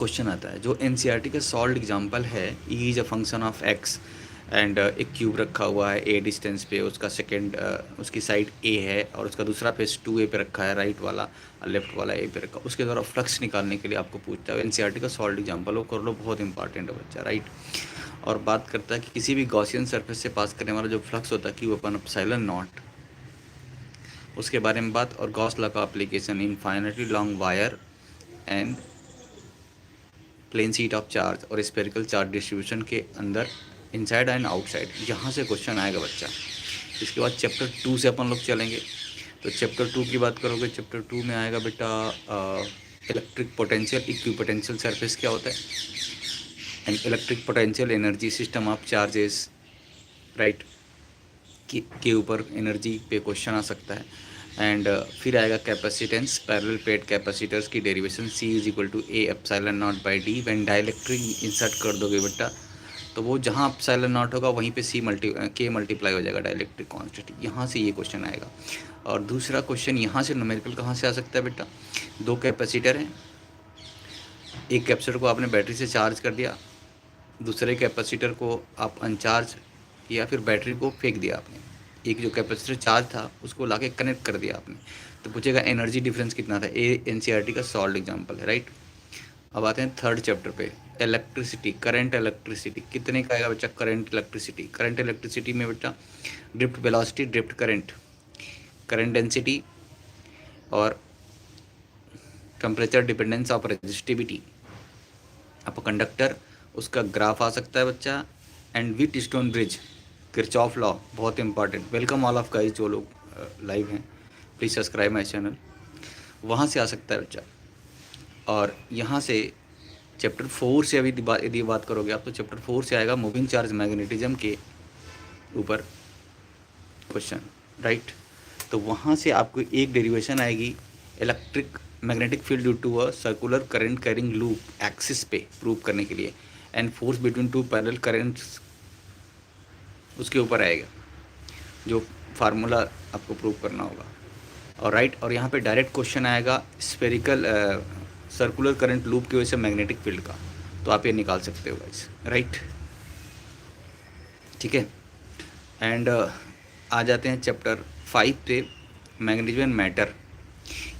Question आता है जो एनसीईआरटी का सॉल्व एग्जांपल है, E is a function of x and एक क्यूब रखा हुआ है ए डिस्टेंस पे, उसका सेकंड उसकी साइड ए है और उसका दूसरा फेस 2a पे रखा है, राइट वाला और लेफ्ट वाला ए पे रखा। उसके द्वारा फ्लक्स निकालने के लिए आपको पूछता है, एनसीईआरटी का सॉल्व एग्जांपल वो कर लो, बहुत इंपॉर्टेंट है बच्चा, राइट। और बात करता है कि किसी भी गॉसियन सरफेस से पास करने वाला जो फ्लक्स होता है क्यू अपन एप्सिलॉन नॉट, उसके बारे में बात। और गॉस लॉ का application, infinitely long wire and plane sheet of charge और स्पेरिकल चार्ज डिस्ट्रीब्यूशन के अंदर इनसाइड एंड आउटसाइड, यहाँ से क्वेश्चन आएगा बच्चा। इसके बाद चैप्टर 2 से अपन लोग चलेंगे। तो चैप्टर 2 की बात करोगे, चैप्टर 2 में आएगा बेटा इलेक्ट्रिक पोटेंशियल, इक्विपोटेंशियल सरफेस क्या होता है, and electric potential energy, system of charges, right, के ऊपर एनर्जी पे क्वेश्चन आ सकता है। एंड फिर आएगा कैपेसिटेंस, पैरेलल प्लेट कैपेसिटर्स की derivation, C is equal to A epsilon naught by D. When dielectric insert कर दोगे बेटा तो वो जहाँ एप्सिलॉन नॉट होगा वहीं पे के मल्टीप्लाई हो जाएगा डाइलेक्ट्रिक कांस्टेंट, यहाँ से ये क्वेश्चन आएगा। और दूसरा क्वेश्चन यहाँ से न्यूमेरिकल कहाँ से आ सकता है बेटा, दो कैपेसिटर हैं, एक कैपेसिटर को आपने बैटरी से चार्ज कर दिया, दूसरे कैपेसिटर को आप अनचार्ज किया, फिर बैटरी को फेंक दिया आपने, एक जो कैपेसिटर चार्ज था उसको लाके कनेक्ट कर दिया आपने, तो पूछेगा एनर्जी डिफरेंस कितना था। ए एनसीईआरटी का सॉल्व एग्जांपल है, राइट। अब आते हैं थर्ड चैप्टर पे, इलेक्ट्रिसिटी, करंट इलेक्ट्रिसिटी कितने का आएगा बच्चा, करंट इलेक्ट्रिसिटी। करंट इलेक्ट्रिसिटी में बेटा drift velocity, drift current, current density और temperature dependence of resistivity of conductor, उसका ग्राफ आ सकता है बच्चा। And Wheatstone bridge, Kirchhoff law, बहुत important. Welcome all of guys, जो लोग लाइव हैं प्लीज़ सब्सक्राइब माई चैनल, वहाँ से आ सकता है बच्चा। और यहाँ से चैप्टर 4 से अभी यदि बात करोगे आप तो चैप्टर 4 से आएगा मूविंग चार्ज मैग्नेटिज्म के ऊपर क्वेश्चन, राइट। तो वहाँ से आपको एक डेरिवेशन आएगी electric magnetic field due to a circular current carrying loop axis पे प्रूव करने के लिए, and force between two parallel currents, उसके ऊपर आएगा जो फार्मूला आपको प्रूव करना होगा। और राइट, और यहाँ पे डायरेक्ट क्वेश्चन आएगा स्फेरिकल सर्कुलर करंट लूप की वजह से मैग्नेटिक फील्ड का, तो आप ये निकाल सकते हो गाइस, राइट, ठीक है। एंड आ जाते हैं चैप्टर 5 पे, मैग्नेटिज्म एंड मैटर।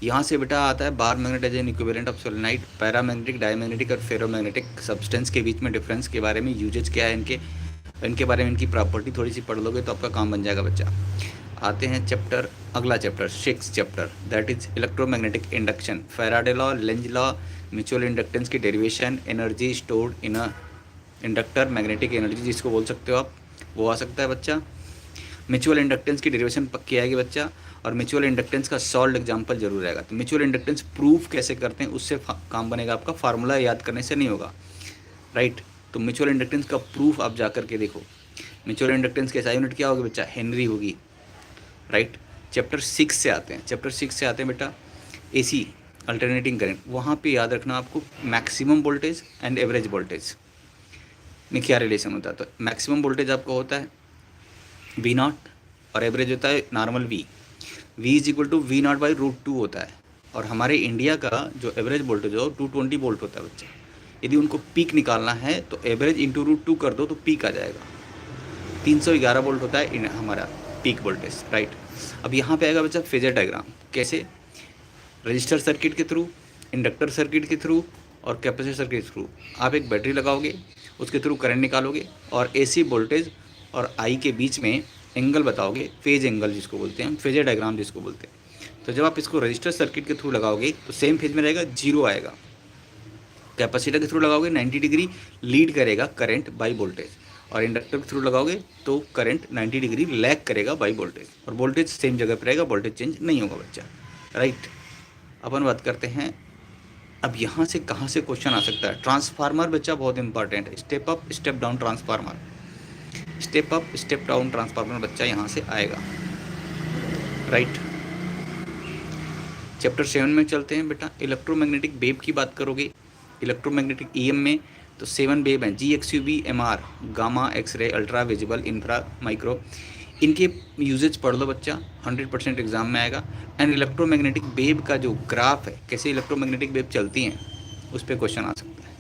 यहाँ से बेटा आता है bar magnet as an equivalent of solenoid, paramagnetic, diamagnetic और फेरोमैग्नेटिक सब्सटेंस के बीच में डिफरेंस के बारे में, यूजेज क्या है इनके बारे में, इनकी प्रॉपर्टी थोड़ी सी पढ़ लोगे तो आपका काम बन जाएगा बच्चा। आते हैं चैप्टर, अगला chapter 6 chapter, that is electromagnetic induction, Faraday law, Lenz law, mutual inductance की derivation, energy stored in a inductor, magnetic energy जिसको बोल सकते हो आप, वो आ सकता है बच्चा। म्यूचुअल इंडक्टेंस की डेरिवेशन पक्की आएगी बच्चा, और म्यूचुअल इंडक्टेंस का सॉल्व एग्जांपल जरूर आएगा। तो म्यूचुअल इंडक्टेंस प्रूफ कैसे करते हैं उससे काम बनेगा आपका, फार्मूला याद करने से नहीं होगा, राइट। तो म्यूचुअल इंडक्टेंस का प्रूफ आप जा करके देखो। म्यूचुअल इंडक्टेंस की एसआई यूनिट क्या होगी बच्चा, हेनरी होगी, राइट। चैप्टर 6 से आते हैं, चैप्टर 6 से आते हैं बेटा एसी अल्टरनेटिंग करंट। वहाँ पे याद रखना आपको maximum voltage and average voltage में क्या रिलेशन होता है। तो मैक्सिमम वोल्टेज आपका होता है V0 और एवरेज होता है normal V is equal to V0 by √2 होता है। और हमारे इंडिया का जो एवरेज वोल्टेज हो 220 वोल्ट होता है बच्चा। यदि उनको पीक निकालना है तो एवरेज इंटू √2 कर दो तो पीक आ जाएगा, 311 वोल्ट होता है हमारा पीक वोल्टेज, राइट। अब यहाँ पे आएगा बच्चा फेजर डायग्राम, कैसे, रजिस्टर सर्किट के थ्रू, इंडक्टर सर्किट के थ्रू और कैपेसिटर सर्किट के थ्रू आप एक बैटरी लगाओगे, उसके थ्रू करंट निकालोगे और AC वोल्टेज और I के बीच में एंगल बताओगे, फेज एंगल जिसको बोलते हैं, फेजर डायग्राम जिसको बोलते हैं। तो जब आप इसको रजिस्टर सर्किट के थ्रू लगाओगे तो सेम फेज में रहेगा, 0 आएगा। कैपेसिटर के थ्रू लगाओगे 90 डिग्री लीड करेगा करंट बाई वोल्टेज, और इंडक्टर के थ्रू लगाओगे तो करंट 90 डिग्री लैग करेगा बाई वोल्टेज, और वोल्टेज सेम जगह पर रहेगा, वोल्टेज चेंज नहीं होगा बच्चा, राइट। अपन बात करते हैं अब यहाँ से कहाँ से क्वेश्चन आ सकता है, ट्रांसफार्मर बच्चा बहुत इंपॉर्टेंट है, step up step down transformer, step up step down transformer बच्चा यहाँ से आएगा, राइट। चैप्टर 7 में चलते हैं बेटा, इलेक्ट्रोमैग्नेटिक वेव की बात करोगे, इलेक्ट्रोमैग्नेटिक EM में तो 7 वेव हैं, GXUV, MR, gamma, X ray, ultra visible, infra, micro, इनके यूजेज पढ़ लो बच्चा, 100% एग्जाम में आएगा। एंड इलेक्ट्रोमैग्नेटिक वेव का जो ग्राफ है, कैसे इलेक्ट्रोमैग्नेटिक वेव चलती हैं, उस पर क्वेश्चन आ सकता है।